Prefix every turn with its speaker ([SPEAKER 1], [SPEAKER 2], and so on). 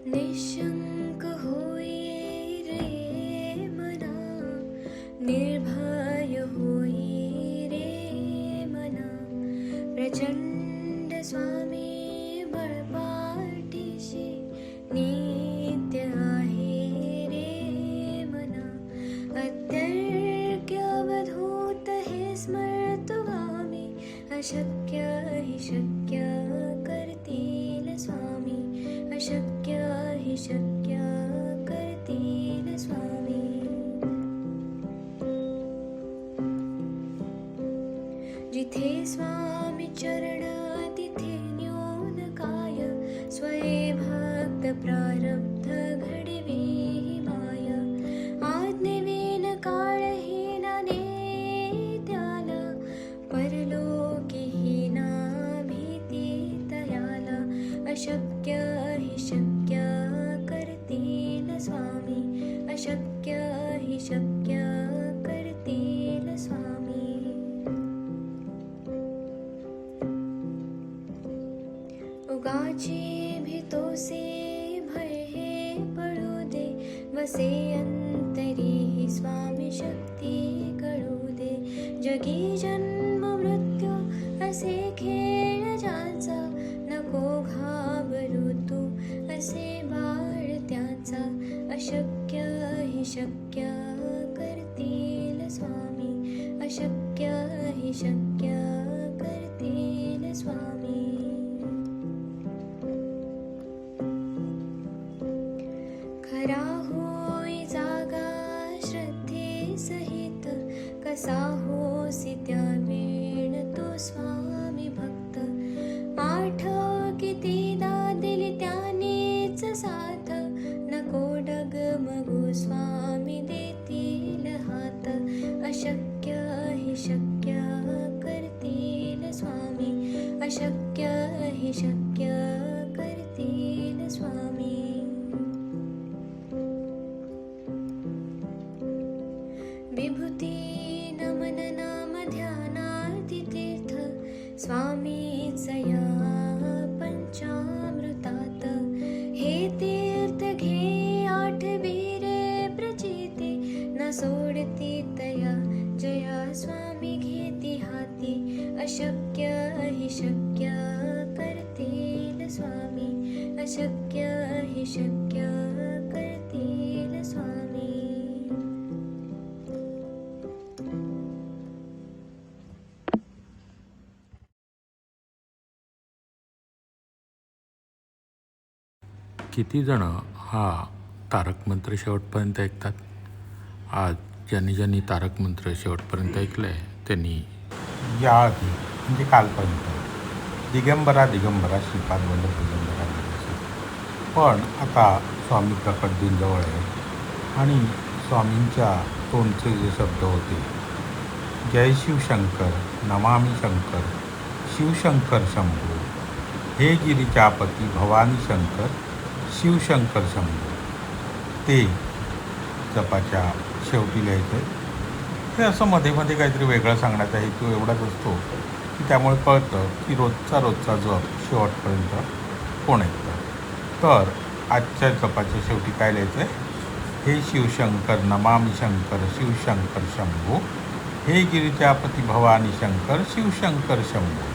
[SPEAKER 1] निशंक होई रे मना, निर्भय होई रे मना, प्रचंड स्वामी बळपाठीशी नित्य आहे रे मना. अत्यर्क्य अवधूत हे स्मर्तुगामी, अशक्य हि शक्य करतील स्वामी, अशक्य हि शक्य करतील स्वामी. जिथे स्वामी चरण तिथे न्यून काय, स्वये भक्त प्रारब्ध घडवी माय. आज्ञेविन काळहीना नेत्याला, परलोकीहीना भीती तयाला. अशक्य हि शक्य करतील स्वामी, अशक्य हि शक्य करतील स्वामी. उगाची भीतोसे भय हे पळू दे, वसे अंतरी ही स्वामी शक्ती कळू दे. जगी जन्म मृत्यू असे खेळ ज्याचा, नको घाबरू तू असे बाळ त्याचा. अशक्य हि शक्य करतील स्वामी, अशक्य हि शक्य करतील स्वामी. खरा होई जागा श्रद्धे सहित, कसा होसी त्या वेळ तो स्वामी भक्त. आठव कितीदा दिली त्यानेच साथ, नको डगमगू स्वामी देतील हात. अशक्य हि शक्य करतील स्वामी, अशक्य हि शक्य करतील स्वामी. विभूती नमन नाम ध्यानार्ती तीर्थ, स्वामीच या पंचामृतात. हे तीर्थ घे आठवी रे प्रचिती, न सोडती तया जया स्वामी घेती हाती. अशक्य हि शक्य करतील स्वामी, अशक्य हि शक्य करतील स्वामी.
[SPEAKER 2] किती जण हा तारक मंत्र शेवटपर्यंत ऐकतात? आज ज्यांनी तारक मंत्र शेवटपर्यंत ऐकलं आहे त्यांनी
[SPEAKER 3] या आधी म्हणजे कालपर्यंत दिगंबरा दिगंबरा श्रीपाद वल्लभ दिगंबरा म्हणायचे. पण आता स्वामी प्रकट दिन जवळ आहे आणि स्वामींच्या तोंडचे जे शब्द होते, जय शिवशंकर, नमामि शंकर, शिवशंकर शंभो, हे गिरिजापती भवानी शंकर, शिवशंकर शंभो, ते जपाच्या शेवटी लिहायचं आहे. हे असं मध्ये मध्ये काहीतरी वेगळं सांगण्याचा हेतू एवढाच असतो की त्यामुळे कळतं की रोजचा जप शेवटपर्यंत कोण ऐकतं. तर आजच्या जपाच्या शेवटी काय लिहायचं आहे? हे शिवशंकर, नमामि शंकर, शिवशंकर शंभो, हे गिरिजापती भवानी शंकर, शिवशंकर शंभो.